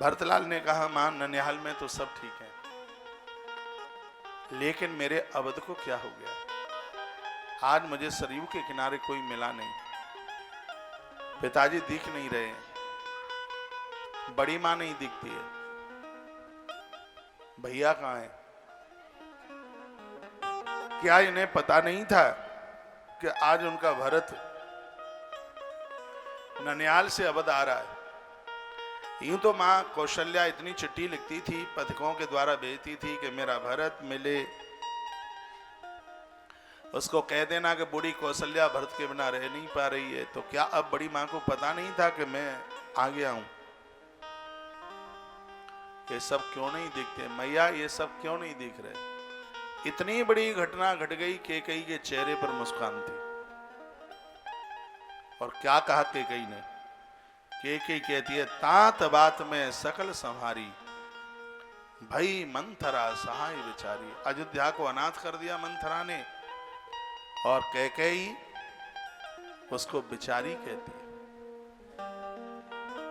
भरतलाल ने कहा, मां ननिहाल में तो सब ठीक है, लेकिन मेरे अवध को क्या हो गया? आज मुझे सरयू के किनारे कोई मिला नहीं, पिताजी दिख नहीं रहे, बड़ी मां नहीं दिखती है, भैया कहां है? क्या इन्हें पता नहीं था कि आज उनका भरत ननिहाल से अवध आ रहा है? यूं तो मां कौशल्या इतनी चिट्ठी लिखती थी, पथिकों के द्वारा भेजती थी कि मेरा भरत मिले, उसको कह देना कि बूढ़ी कौशल्या भरत के बिना रह नहीं पा रही है। तो क्या अब बड़ी मां को पता नहीं था कि मैं आ गया हूं? ये सब क्यों नहीं दिखते मैया, ये सब क्यों नहीं दिख रहे? इतनी बड़ी घटना घट गई, कैकेयी के चेहरे पर मुस्कान थी। और क्या कहा कैकेयी ने? कैकेयी कहती है, तात बात में सकल संहारी, भई मंथरा सहाय विचारी। अयोध्या को अनाथ कर दिया मंथरा ने, और कैकेयी उसको बिचारी कहती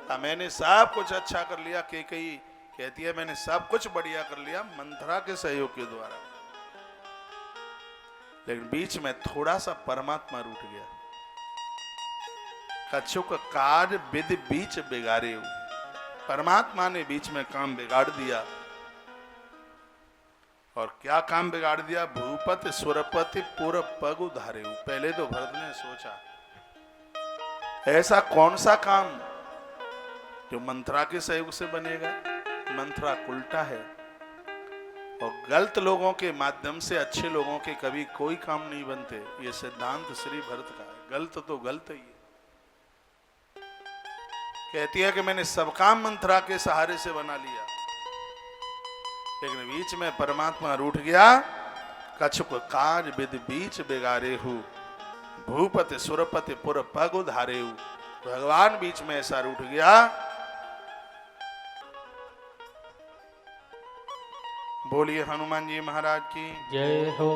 है। मैंने सब कुछ अच्छा कर लिया, कैकेयी कहती है, मैंने सब कुछ बढ़िया कर लिया मंथरा के सहयोग के द्वारा, लेकिन बीच में थोड़ा सा परमात्मा रूठ गया। कछुक काज विधि बीच बिगाड़े, परमात्मा ने बीच में काम बिगाड़ दिया। और क्या काम बिगाड़ दिया? भूपति सुरपति पुर पग उधारे। पहले तो भरत ने सोचा ऐसा कौन सा काम जो मंथरा के सहयोग से बनेगा? मंथरा उल्टा है, और गलत लोगों के माध्यम से अच्छे लोगों के कभी कोई काम नहीं बनते। ये सिद्धांत श्री भरत का है। गलत तो गलत ही है। कहती है कि मैंने सब काम मंथरा के सहारे से बना लिया, लेकिन बीच में परमात्मा रूठ गया। कछुक काज विधि बीच बिगाड़े हूं, भूपति सुरपति पुर पग उधारे हूं। भगवान बीच में ऐसा रूठ गया। बोलिए हनुमान जी महाराज की जय हो,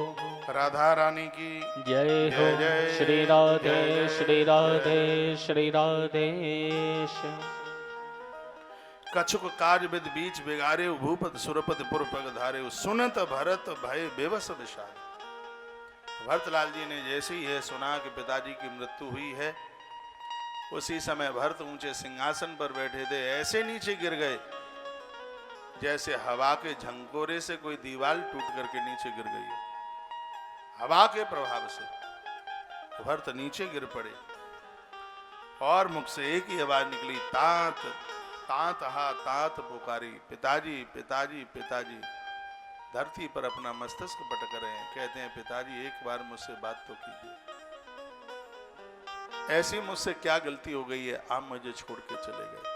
राधा रानी की जय हो। श्री राधे श्री राधे श्री राधेश। कछुक काज विधि बीच बिगारे, भूपति सुरपति पुर पग धारे। सुनत भरत भय बेबस विषाद। भरतलाल जी ने जैसे ही यह सुना कि पिताजी की मृत्यु हुई है, उसी समय भरत ऊंचे सिंहासन पर बैठे थे, ऐसे नीचे गिर गए जैसे हवा के झंकोरे से कोई दीवार टूट करके नीचे गिर गई। हवा के प्रभाव से भरत नीचे गिर पड़े, और मुख से एक ही आवाज निकली, तात तात हा तात पुकारी। पिताजी पिताजी पिताजी। धरती पर अपना मस्तक पटक रहे हैं, कहते हैं, पिताजी एक बार मुझसे बात तो कीजिए, ऐसी मुझसे क्या गलती हो गई है, आप मुझे छोड़ के चले गए।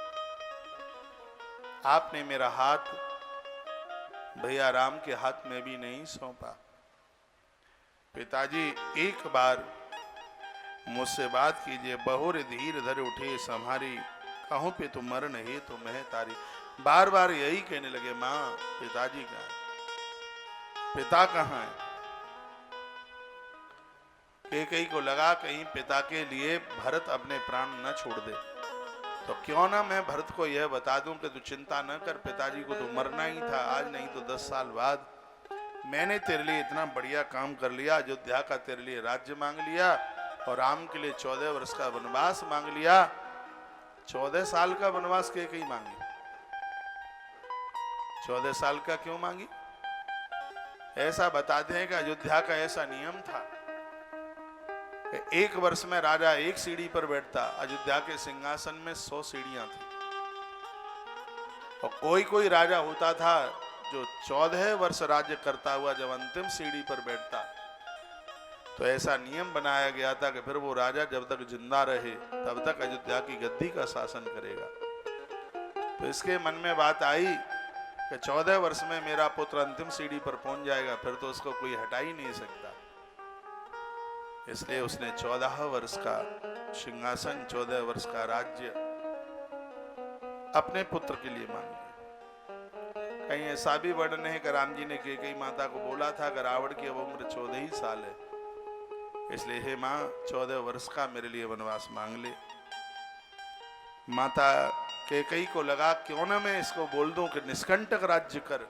आपने मेरा हाथ भैया राम के हाथ में भी नहीं सौंपा। पिताजी एक बार मुझसे बात कीजिए। बहुर धीर धर उठे संहारी, कहूं पे तो मर नहीं तो मैं तारी। बार बार यही कहने लगे, मां पिताजी कहां है, पिता कहां है? कैकेयी को लगा कहीं पिता के लिए भरत अपने प्राण न छोड़ दे, तो क्यों ना मैं भरत को यह बता दूं कि तू चिंता न कर, पिताजी को तो मरना ही था, आज नहीं तो 10 साल बाद। मैंने तेरे लिए इतना बढ़िया काम कर लिया, अयोध्या का तेरे लिए राज्य मांग लिया, और राम के लिए 14 वर्ष का वनवास मांग लिया। 14 साल का वनवास कैकेयी मांगी? 14 साल का क्यों मांगी? ऐसा बताते हैं कि अयोध्या का ऐसा नियम था, एक वर्ष में राजा एक सीढ़ी पर बैठता। अयोध्या के सिंहासन में 100 सीढ़ियां थी, और कोई कोई राजा होता था जो 14 वर्ष राज्य करता हुआ जब अंतिम सीढ़ी पर बैठता, तो ऐसा नियम बनाया गया था कि फिर वो राजा जब तक जिंदा रहे तब तक अयोध्या की गद्दी का शासन करेगा। तो इसके मन में बात आई कि 14 वर्ष में मेरा पुत्र अंतिम सीढ़ी पर पहुंच जाएगा, फिर तो उसको कोई हटा ही नहीं सकता। इसलिए उसने 14 वर्ष का सिंहासन, 14 वर्ष का राज्य अपने पुत्र के लिए मांग लिया। कहीं ऐसा भी वर्णन है कि राम जी ने कैकेयी माता को बोला था कि रावण की अब उम्र 14 ही साल है, इसलिए हे मां 14 वर्ष का मेरे लिए वनवास मांग ले। माता कैकेयी को लगा क्यों ना मैं इसको बोल दूं कि निष्कंटक राज्य कर।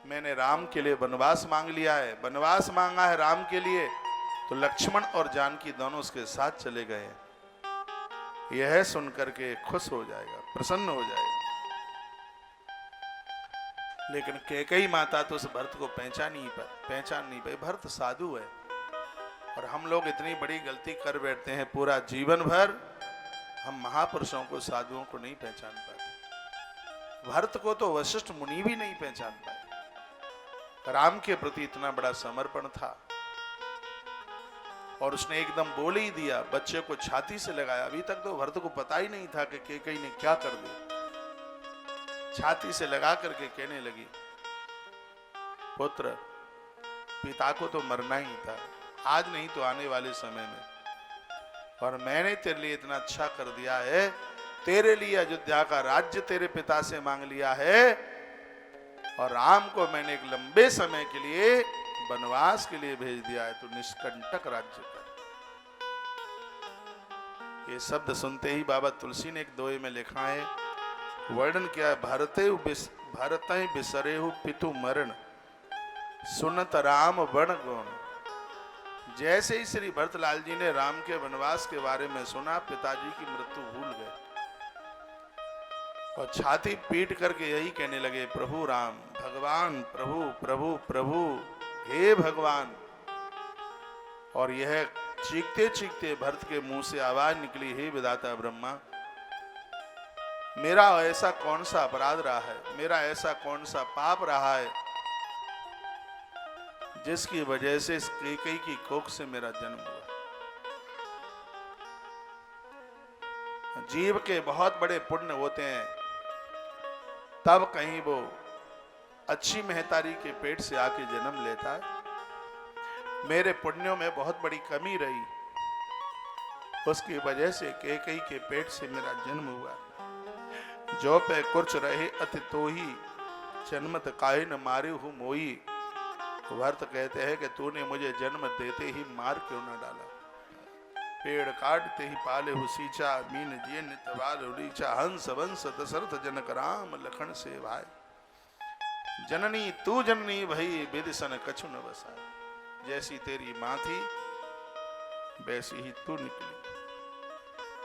मैंने राम के लिए वनवास मांग लिया है, वनवास मांगा है राम के लिए, तो लक्ष्मण और जानकी दोनों उसके साथ चले गए। यह सुनकर के खुश हो जाएगा, प्रसन्न हो जाएगा। लेकिन कैकेयी माता तो उस भरत को पहचान नहीं पाई। भरत साधु है, और हम लोग इतनी बड़ी गलती कर बैठते हैं, पूरा जीवन भर हम महापुरुषों को, साधुओं को नहीं पहचान पाते। भरत को तो वशिष्ठ मुनि भी नहीं पहचान पाए। राम के प्रति इतना बड़ा समर्पण था, और उसने एकदम बोल ही दिया, बच्चे को छाती से लगाया। अभी तक तो भरत को पता ही नहीं था कि कैकेयी ने क्या कर दिया। छाती से लगा करके कहने लगी, पुत्र, पिता को तो मरना ही था, आज नहीं तो आने वाले समय में, और मैंने तेरे लिए इतना अच्छा कर दिया है, तेरे लिए अयोध्या का राज्य तेरे पिता से मांग लिया है, और राम को मैंने एक लंबे समय के लिए वनवास के लिए भेज दिया है, तो निष्कंटक राज्य कर। ये शब्द सुनते ही बाबा तुलसी ने एक दोहे में लिखा है, वर्णन किया है, भारत बिसरेहु पितु मरण, सुनत राम बण गुण। जैसे ही श्री भरतलाल जी ने राम के वनवास के बारे में सुना, पिताजी की मृत्यु भूल गए, और छाती पीट करके यही कहने लगे, प्रभु राम, भगवान, प्रभु प्रभु प्रभु, हे भगवान। और यह चीखते चीखते भरत के मुंह से आवाज निकली, हे विधाता ब्रह्मा, मेरा ऐसा कौन सा अपराध रहा है, मेरा ऐसा कौन सा पाप रहा है, जिसकी वजह से इस कैकेयी की कोख से मेरा जन्म हुआ। जीव के बहुत बड़े पुण्य होते हैं, तब कहीं वो अच्छी महतारी के पेट से आके जन्म लेता है। मेरे पुण्यों में बहुत बड़ी कमी रही, उसकी वजह से कैकेयी के पेट से मेरा जन्म हुआ। जो पे कुछ रहे अति तो ही, जन्मत काहे न मारे हूं मोई। भरत कहते हैं कि तूने मुझे जन्म देते ही मार क्यों न डाला। पेड़ काटते ही पाले हु सींचा, मीन जिये नित बाल उड़ीचा। हंस वंश दशरथ जनक राम, लखन से भाई। जननी तू जननी भई, विदिशन कछु न बसा। जैसी तेरी माँ थी, वैसी ही तू निकली।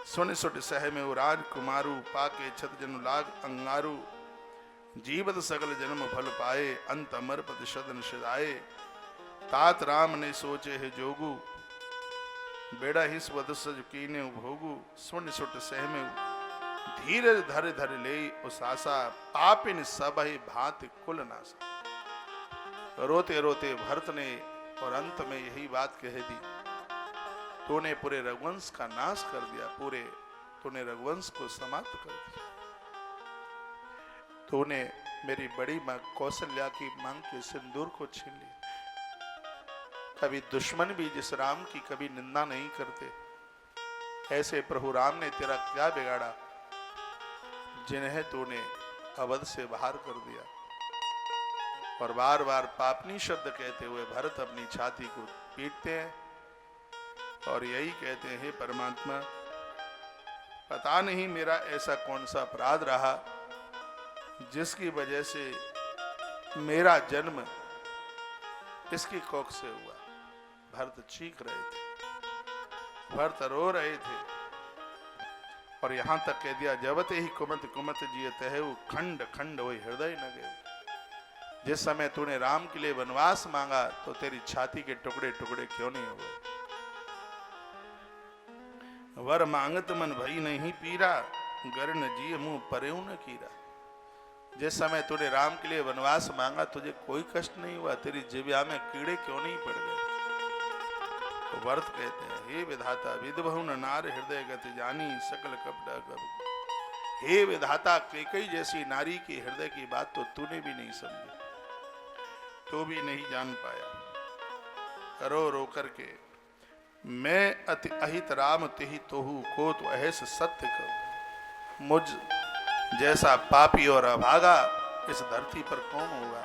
सुन सुट सह में उराज कुमारू, पाके छत जनु लाग अंगारू। जीवत सकल जन्म फल पाए, अंत अमर पद सदन सिधाए। तात राम ने सोचे है जोगू, बेड़ा ही स्वद सज कीने भोगू। सुन सुट सह में धीरज धर धर ले उसासा, पापिन सब ही भांति कुल नासा। रोते रोते भरत ने और अंत में यही बात कह दी, तूने पूरे रघुवंश का नाश कर दिया, तूने रघुवंश को समाप्त कर दिया। तूने मेरी बड़ी मां कौशल्या की मांग के सिंदूर को छीन लिया। कभी दुश्मन भी जिस राम की कभी निंदा नहीं करते, ऐसे प्रभु राम ने तेरा क्या बिगाड़ा, जिन्हें तूने अवध से बाहर कर दिया। और बार बार पापनी शब्द कहते हुए भरत अपनी छाती को पीटते हैं, और यही कहते हैं, हे परमात्मा, पता नहीं मेरा ऐसा कौन सा अपराध रहा, जिसकी वजह से मेरा जन्म इसकी कोख से हुआ। भरत चीख रहे थे, भरत रो रहे थे, और यहां तक कह दिया, जबते ही कुमत कुमत जियत है, वो खंड खंड वो हृदय न गए। जिस समय तूने राम के लिए वनवास मांगा, तो तेरी छाती के टुकड़े टुकड़े क्यों नहीं हुए। वर मांगत मन भई नहीं पीरा, गर न जिय मुंह परेऊ न कीरा। जिस समय तूने राम के लिए वनवास मांगा, तुझे कोई कष्ट नहीं हुआ, तेरी जिह्वा में कीड़े क्यों नहीं पड़ गए। तो भरत कहते हैं, हे विधाता, विदबहु न नार हृदय गति जानी, सकल कपड़ा गब। हे विधाता, कैकेयी जैसी नारी की हृदय की बात तो तूने भी नहीं समझी, तो भी नहीं जान पाया। रो रो करके, मैं अति अहित राम तिहि तोहु, को तो अहस सत्य कहूं। मुझ जैसा पापी और अभागा इस धरती पर कौन होगा,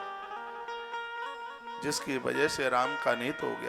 जिसकी वजह से राम का नीत हो गया।